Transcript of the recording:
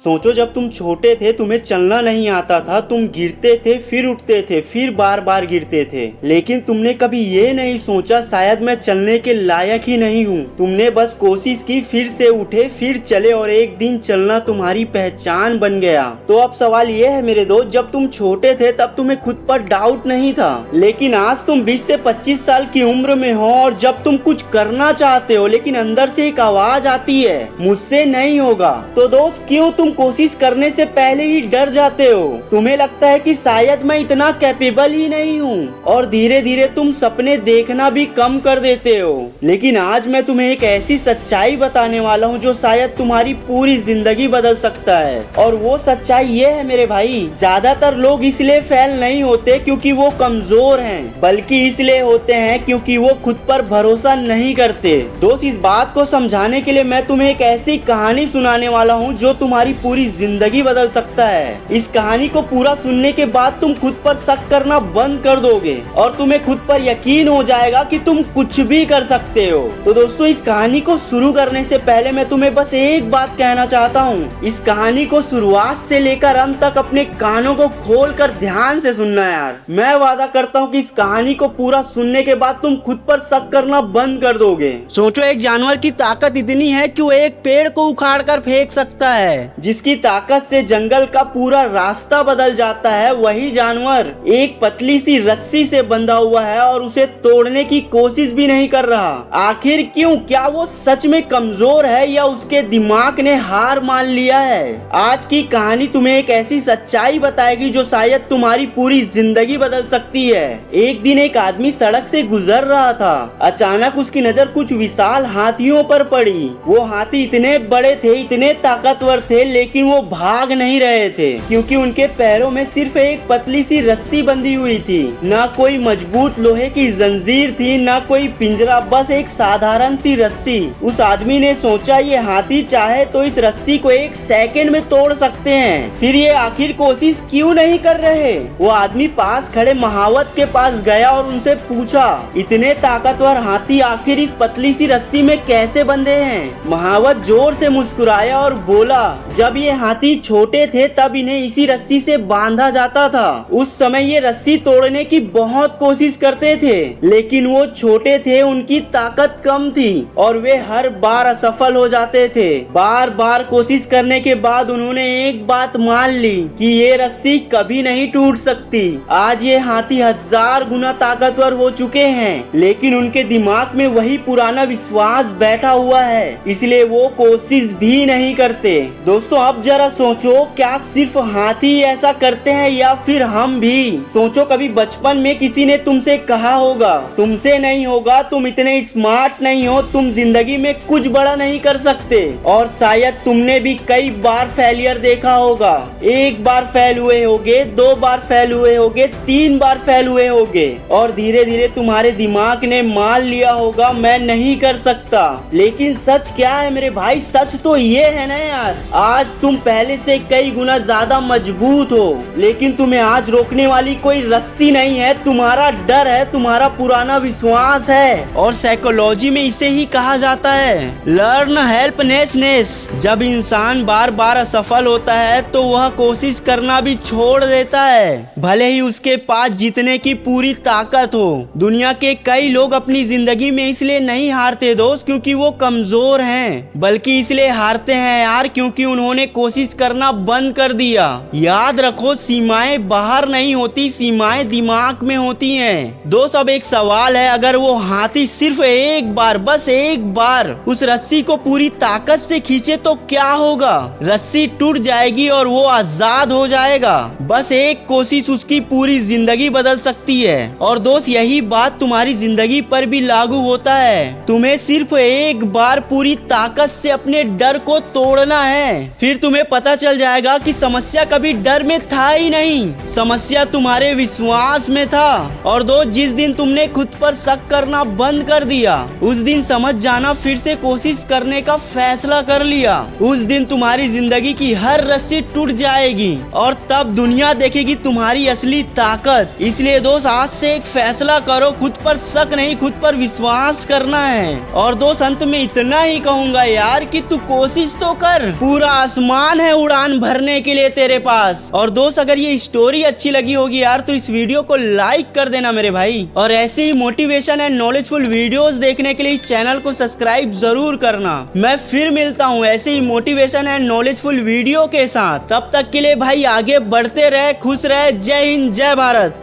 सोचो जब तुम छोटे थे तुम्हें चलना नहीं आता था, तुम गिरते थे फिर उठते थे फिर बार बार गिरते थे, लेकिन तुमने कभी ये नहीं सोचा शायद मैं चलने के लायक ही नहीं हूँ। तुमने बस कोशिश की, फिर से उठे फिर चले और एक दिन चलना तुम्हारी पहचान बन गया। तो अब सवाल ये है मेरे दोस्त, जब तुम छोटे थे तब तुम्हें खुद पर डाउट नहीं था, लेकिन आज तुम 20 से 25 साल की उम्र में हो और जब तुम कुछ करना चाहते हो लेकिन अंदर से एक आवाज आती है मुझसे नहीं होगा, तो दोस्त क्यों तुम कोशिश करने से पहले ही डर जाते हो? तुम्हें लगता है कि शायद मैं इतना कैपेबल ही नहीं हूँ और धीरे धीरे तुम सपने देखना भी कम कर देते हो। लेकिन आज मैं तुम्हें एक ऐसी सच्चाई बताने वाला हूँ जो शायद तुम्हारी पूरी जिंदगी बदल सकता है। और वो सच्चाई ये है मेरे भाई, ज्यादातर लोग इसलिए फेल नहीं होते क्योंकि वो कमजोर हैं, बल्कि इसलिए होते हैं क्योंकि वो खुद पर भरोसा नहीं करते। दोस्त इस बात को समझाने के लिए मैं तुम्हें एक ऐसी कहानी सुनाने वाला हूँ जो तुम्हारी पूरी जिंदगी बदल सकता है। इस कहानी को पूरा सुनने के बाद तुम खुद पर शक करना बंद कर दोगे और तुम्हें खुद पर यकीन हो जाएगा कि तुम कुछ भी कर सकते हो। तो दोस्तों इस कहानी को शुरू करने से पहले मैं तुम्हें बस एक बात कहना चाहता हूँ, इस कहानी को शुरुआत से लेकर अंत तक अपने कानों को खोल कर ध्यान से सुनना यार। मैं वादा करता हूँ कि इस कहानी को पूरा सुनने के बाद तुम खुद पर शक करना बंद कर दोगे। सोचो एक जानवर की ताकत इतनी है कि वो एक पेड़ को उखाड़ कर फेंक सकता है, जिसकी ताकत से जंगल का पूरा रास्ता बदल जाता है। वही जानवर एक पतली सी रस्सी से बंधा हुआ है और उसे तोड़ने की कोशिश भी नहीं कर रहा। आखिर क्यों? क्या वो सच में कमजोर है या उसके दिमाग ने हार मान लिया है? आज की कहानी तुम्हें एक ऐसी सच्चाई बताएगी जो शायद तुम्हारी पूरी जिंदगी बदल सकती है। एक दिन एक आदमी सड़क से गुजर रहा था। अचानक उसकी नजर कुछ विशाल हाथियों पर पड़ी। वो हाथी इतने बड़े थे, इतने ताकतवर थे, लेकिन वो भाग नहीं रहे थे क्योंकि उनके पैरों में सिर्फ एक पतली सी रस्सी बंधी हुई थी। ना कोई मजबूत लोहे की जंजीर थी, ना कोई पिंजरा, बस एक साधारण सी रस्सी। उस आदमी ने सोचा ये हाथी चाहे तो इस रस्सी को एक सेकंड में तोड़ सकते हैं, फिर ये आखिर कोशिश क्यों नहीं कर रहे? वो आदमी पास खड़े महावत के पास गया और उनसे पूछा, इतने ताकतवर हाथी आखिर इस पतली सी रस्सी में कैसे बंधे हैं? महावत जोर से मुस्कुराया और बोला, जब ये हाथी छोटे थे तब इन्हें इसी रस्सी से बांधा जाता था। उस समय ये रस्सी तोड़ने की बहुत कोशिश करते थे, लेकिन वो छोटे थे, उनकी ताकत कम थी और वे हर बार असफल हो जाते थे। बार बार कोशिश करने के बाद उन्होंने एक बात मान ली कि ये रस्सी कभी नहीं टूट सकती। आज ये हाथी 1000 गुना ताकतवर हो चुके हैं, लेकिन उनके दिमाग में वही पुराना विश्वास बैठा हुआ है, इसलिए वो कोशिश भी नहीं करते। दोस्तों अब जरा सोचो, क्या सिर्फ हाथी ऐसा करते हैं या फिर हम भी? सोचो कभी बचपन में किसी ने तुमसे कहा होगा, तुमसे नहीं होगा, तुम इतने स्मार्ट नहीं हो, तुम जिंदगी में कुछ बड़ा नहीं कर सकते। और शायद तुमने भी कई बार फेलियर देखा होगा। एक बार फेल हुए होगे, 2 बार फेल हुए होगे, 3 बार फेल हुए होगे और धीरे धीरे तुम्हारे दिमाग ने मान लिया होगा मैं नहीं कर सकता। लेकिन सच क्या है मेरे भाई? सच तो ये है ना यार, आज तुम पहले से कई गुना ज्यादा मजबूत हो, लेकिन तुम्हें आज रोकने वाली कोई रस्सी नहीं है, तुम्हारा डर है, तुम्हारा पुराना विश्वास है। और साइकोलॉजी में इसे ही कहा जाता है लर्न हेल्पलेसनेस। जब इंसान बार बार असफल होता है तो वह कोशिश करना भी छोड़ देता है, भले ही उसके पास जीतने की पूरी ताकत हो। दुनिया के कई लोग अपनी जिंदगी में इसलिए नहीं हारते दोस्त क्योंकि वो कमजोर हैं, बल्कि इसलिए हारते हैं यार क्योंकि उन्होंने कोशिश करना बंद कर दिया। याद रखो, सीमाएं बाहर नहीं होती, सीमाएं दिमाग में होती हैं। दोस्त अब एक सवाल है, अगर वो हाथी सिर्फ एक बार, बस एक बार उस रस्सी को पूरी ताकत से खींचे तो क्या होगा? रस्सी टूट जाएगी और वो आजाद हो जाएगा। बस एक कोशिश उसकी पूरी जिंदगी बदल सकती है। और दोस्त यही बात तुम्हारी जिंदगी पर भी लागू होता है। तुम्हें सिर्फ एक बार पूरी ताकत से अपने डर को तोड़ना है, फिर तुम्हें पता चल जाएगा कि समस्या कभी डर में था ही नहीं, समस्या तुम्हारे विश्वास में था। और दोस्त जिस दिन तुमने खुद पर शक करना बंद कर दिया, उस दिन समझ जाना फिर से कोशिश करने का फैसला कर लिया, उस दिन तुम्हारी जिंदगी की हर रस्सी टूट जाएगी और तब दुनिया देखेगी तुम्हारी असली ताकत। इसलिए दोस्त आज से एक फैसला करो, खुद पर शक नहीं, खुद पर विश्वास करना है। और दोस्त अंत में इतना ही कहूंगा यार कि तू कोशिश तो कर, पूरा आसमान है उड़ान भरने के लिए तेरे पास। और दोस्त अगर ये स्टोरी अच्छी लगी होगी यार तो इस वीडियो को लाइक कर देना मेरे भाई, और ऐसे ही मोटिवेशन एंड नॉलेजफुल वीडियोस देखने के लिए इस चैनल को सब्सक्राइब जरूर करना। मैं फिर मिलता हूँ ऐसे ही मोटिवेशन एंड नॉलेजफुल वीडियो के साथ। तब तक के लिए भाई आगे बढ़ते रहे, खुश रहे। जय हिंद, जय भारत।